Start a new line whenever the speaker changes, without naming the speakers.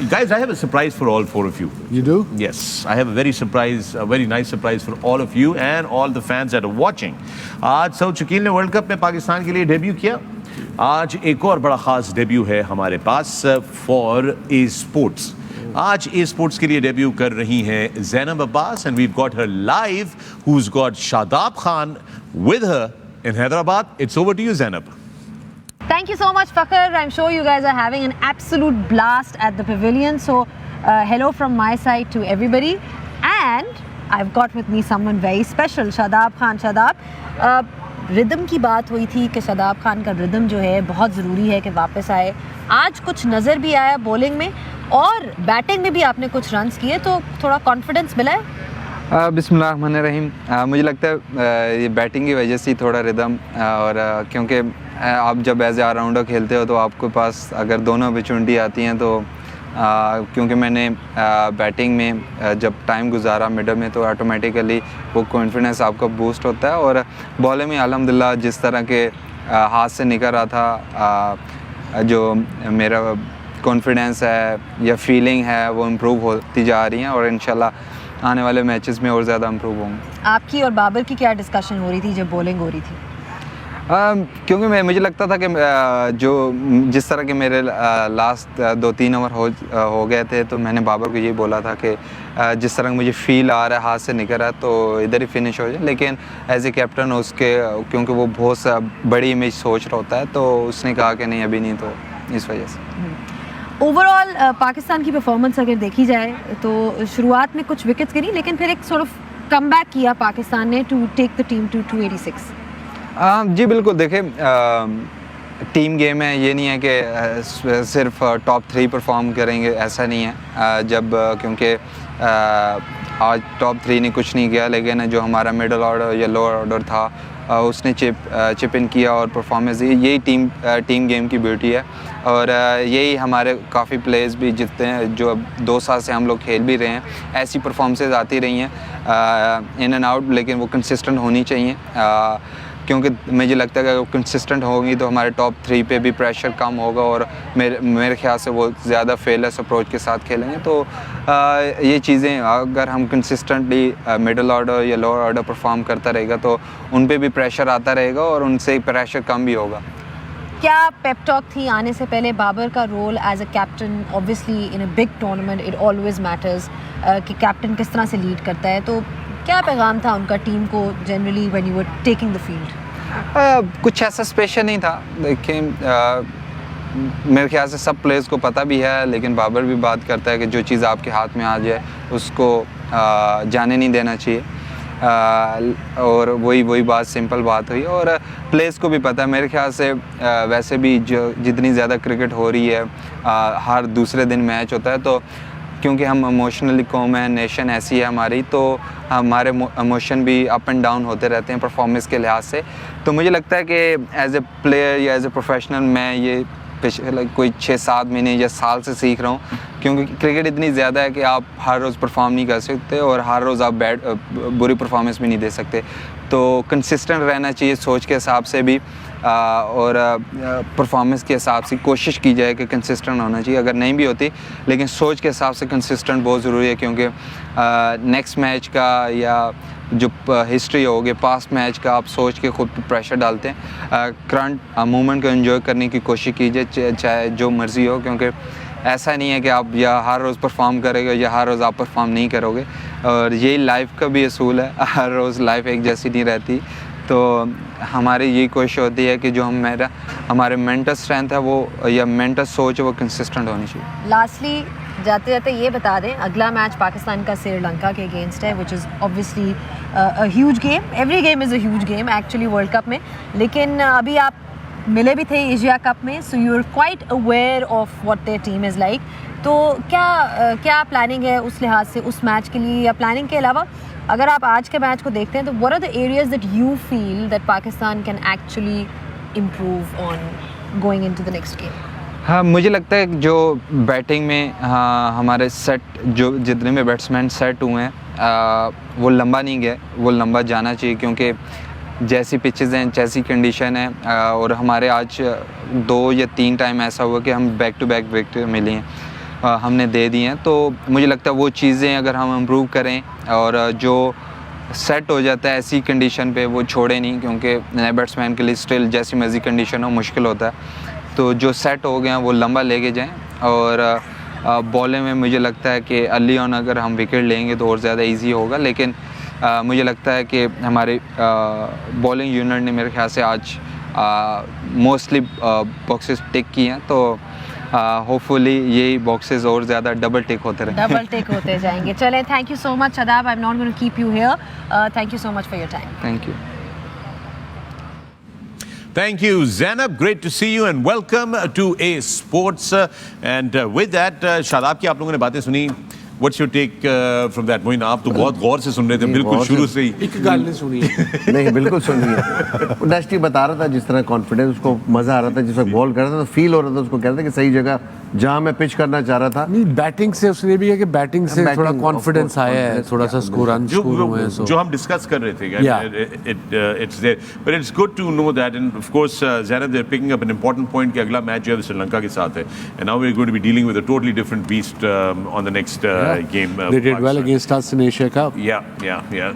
Guys, I have a surprise for all four of you.
You do?
Yes, I have a very nice surprise for all of you and all the fans that are watching. आज सऊद शकील ने world cup में पाकिस्तान के लिए debut किया. आज एक और बड़ा खास डेब्यू है हमारे पास फॉर ए स्पोर्ट्स. आज ए स्पोर्ट्स के लिए डेब्यू कर रही हैं Zainab Abbas and we've got her live who's got Shadab Khan with her in Hyderabad. It's over to you, Zainab.
Thank you so much, Fakhar. I'm sure you guys are having an absolute blast at the pavilion. So, hello from my side to everybody. And I've got with me someone very special, Shadab Khan. Shadab, rhythm की बात हुई थी कि शादाब खान का rhythm जो है बहुत ज़रूरी है कि वापस आए. आज कुछ नज़र भी आया बॉलिंग में और बैटिंग में भी आपने कुछ रन्स किए, तो थोड़ा कॉन्फिडेंस मिला है.
बिस्मिल्लाहिर्रहमानिर्रहीम. मुझे लगता है ये बैटिंग की वजह से थोड़ा रिदम, और क्योंकि आप जब एज ए ऑलराउंडर खेलते हो तो आपके पास अगर दोनों अपॉर्चुनिटी आती हैं तो क्योंकि मैंने बैटिंग में जब टाइम गुजारा मिडल में तो ऑटोमेटिकली वो कॉन्फिडेंस आपका बूस्ट होता है. और बॉलिंग में अल्हम्दुलिल्लाह जिस तरह के हाथ से निकल रहा था, जो मेरा कॉन्फिडेंस है या फीलिंग है वो इम्प्रूव होती जा रही हैं और इंशाल्लाह आने वाले मैचेस में और ज़्यादा इम्प्रूव होंगे.
आपकी और बाबर की क्या डिस्कशन हो रही थी जब बॉलिंग हो रही थी?
क्योंकि मुझे लगता था कि जो जिस तरह के मेरे लास्ट 2-3 ओवर हो गए थे तो मैंने बाबर को ये बोला था कि जिस तरह मुझे फ़ील आ रहा है हाथ से निकल रहा है तो इधर ही फिनिश हो जाए. लेकिन एज ए कैप्टन उसके क्योंकि वो बहुत बड़ी इमेज सोच रहा होता है तो उसने कहा कि नहीं अभी नहीं, तो इस वजह से.
ओवरऑल पाकिस्तान की परफॉर्मेंस अगर देखी जाए तो शुरुआत में कुछ विकेट्स गिरी लेकिन फिर एक सॉर्ट ऑफ कमबैक किया पाकिस्तान ने to take the team to 286.
जी बिल्कुल. देखें, टीम गेम है, ये नहीं है कि सिर्फ टॉप 3 परफॉर्म करेंगे, ऐसा नहीं है. जब क्योंकि आज टॉप 3 ने कुछ नहीं किया लेकिन जो हमारा मिडल ऑर्डर या लोअर ऑर्डर था उसने चिप इन किया और परफॉर्मेंस दी. यही टीम गेम की ब्यूटी है और यही हमारे काफ़ी प्लेयर्स भी जितने हैं जो अब 2 साल से हम लोग खेल भी रहे हैं, ऐसी परफॉर्मेंसेज आती रही हैं इन एंड आउट, लेकिन वो कंसिस्टेंट होनी चाहिए. क्योंकि मुझे लगता है कि अगर कंसिस्टेंट होंगी तो हमारे टॉप 3 पे भी प्रेशर कम होगा और मेरे ख्याल से वो ज़्यादा फेयरलेस अप्रोच के साथ खेलेंगे. तो ये चीज़ें अगर हम कंसिस्टेंटली मिडल ऑर्डर या लोअर ऑर्डर परफॉर्म करता रहेगा तो उन पे भी प्रेशर आता रहेगा और उनसे प्रेशर कम भी होगा.
क्या पेप टॉक थी आने से पहले? बाबर का role as a captain, obviously in a big tournament it always matters कि कैप्टन किस तरह से लीड करता है, तो क्या पैगाम था उनका टीम को generally when you were taking the field?
कुछ ऐसा स्पेशल नहीं था. देखिए, मेरे ख्याल से सब प्लेयर्स को पता भी है, लेकिन बाबर भी बात करता है कि जो चीज़ आपके हाथ में आ जाए उसको जाने नहीं देना चाहिए. और वही बात सिंपल बात हुई और प्लेयर्स को भी पता है. मेरे ख्याल से वैसे भी जो जितनी ज़्यादा क्रिकेट हो रही है, हर दूसरे दिन मैच होता है, तो क्योंकि हम इमोशनली कौम है, नेशन ऐसी है हमारी, तो हमारे इमोशन भी अप एंड डाउन होते रहते हैं परफॉर्मेंस के लिहाज से. तो मुझे लगता है कि एज ए प्लेयर या एज ए प्रोफेशनल मैं ये पिछले कोई 6-7 महीने या साल से सीख रहा हूँ, क्योंकि क्रिकेट इतनी ज़्यादा है कि आप हर रोज़ परफॉर्म नहीं कर सकते और हर रोज़ आप बुरी परफॉर्मेंस भी नहीं दे सकते. तो कंसिस्टेंट रहना चाहिए सोच के हिसाब से भी और परफॉर्मेंस के हिसाब से कोशिश की जाए कि कंसिस्टेंट होना चाहिए. अगर नहीं भी होती लेकिन सोच के हिसाब से कंसिस्टेंट बहुत ज़रूरी है, क्योंकि नेक्स्ट मैच का या जो हिस्ट्री होगी पास्ट मैच का आप सोच के खुद पर प्रेशर डालते हैं. करंट मोमेंट को एंजॉय करने की कोशिश कीजिए चाहे जो मर्ज़ी हो, क्योंकि ऐसा नहीं है कि आप या हर रोज़ परफॉर्म करोगे या हर रोज़ आप परफॉर्म नहीं करोगे. और यही लाइफ का भी असूल है, हर रोज़ लाइफ एक जैसी नहीं रहती. तो हमारी यही कोशिश होती है कि जो हमारे मेंटल स्ट्रेंथ है वो या मेंटल सोच है वो कंसिस्टेंट होनी चाहिए.
लास्टली जाते जाते ये बता दें, अगला मैच पाकिस्तान का श्रीलंका के अगेंस्ट है, which is obviously a huge game. Every game is a huge game actually world cup में, लेकिन अभी आप मिले भी थे एशिया कप में, so you are quite aware of what their team is like. तो क्या प्लानिंग है उस लिहाज से उस मैच के लिए, या प्लानिंग के अलावा अगर आप आज के मैच को देखते हैं तो what are the areas that you feel that Pakistan can actually improve on going into the next game?
हाँ, मुझे लगता है कि जो बैटिंग में हमारे सेट जो जितने भी बैट्समैन सेट हुए हैं वो लंबा नहीं गए, वो लंबा जाना चाहिए, क्योंकि जैसी पिचेस हैं जैसी कंडीशन है और हमारे आज 2 या 3 टाइम ऐसा हुआ कि हम बैक टू बैक विकेट मिली हैं. हमने दे दी हैं। तो मुझे लगता है वो चीज़ें अगर हम इम्प्रूव करें और जो सेट हो जाता है ऐसी कंडीशन पे वो छोड़े नहीं, क्योंकि नए बैट्समैन के लिए स्टिल जैसी मर्जी कंडीशन हो मुश्किल होता है। तो जो सेट हो गए हैं वो लंबा लेके जाएं और बॉलिंग में मुझे लगता है कि अर्ली ऑन अगर हम विकेट लेंगे तो और ज़्यादा इजी होगा। लेकिन मुझे लगता है कि हमारे बॉलिंग यूनिट ने मेरे ख्याल से आज मोस्टली बॉक्सेस टिक किए हैं। तो होपफुली यही बॉक्सेस और ज़्यादा डबल टिक होते रहे।
डबल टिक होते जाएंगे। चलें, thank you so much Shadab, I am not going to keep you here. Thank you so much for your time.
Thank you.
Thank you, Zainab. Great to see you and welcome to A Sports. And with that, Shadab की आप लोगों ने बातें सुनी. What's your take from that? Moin, आप तो बहुत गौर से सुन रहे थे, बिल्कुल शुरू से ही.
एक गाल नहीं सुनी है।
नहीं, बिल्कुल सुनी है। नेक्स्ट ही बता रहा था जिस तरह कॉन्फिडेंस, उसको मजा आ रहा था जिस वक्त बॉल कर रहा था, तो फील हो रहा था, उसको कह रहा था कि सही जगह जहां मैं पिच करना चाह रहा था।
नहीं, बैटिंग से उसने भी है कि बैटिंग से थोड़ा कॉन्फिडेंस आया है, थोड़ा सा स्कोर स्कोर हुए हैं।
जो हम डिस्कस कर रहे थे, it's there, but it's good to know that, and of course, Zainab, they're picking up an important point कि अगला मैच जो है श्रीलंका के साथ है, and now we're going to be dealing with a totally different beast on the next game.
They did well against us in Asia Cup.
Yeah.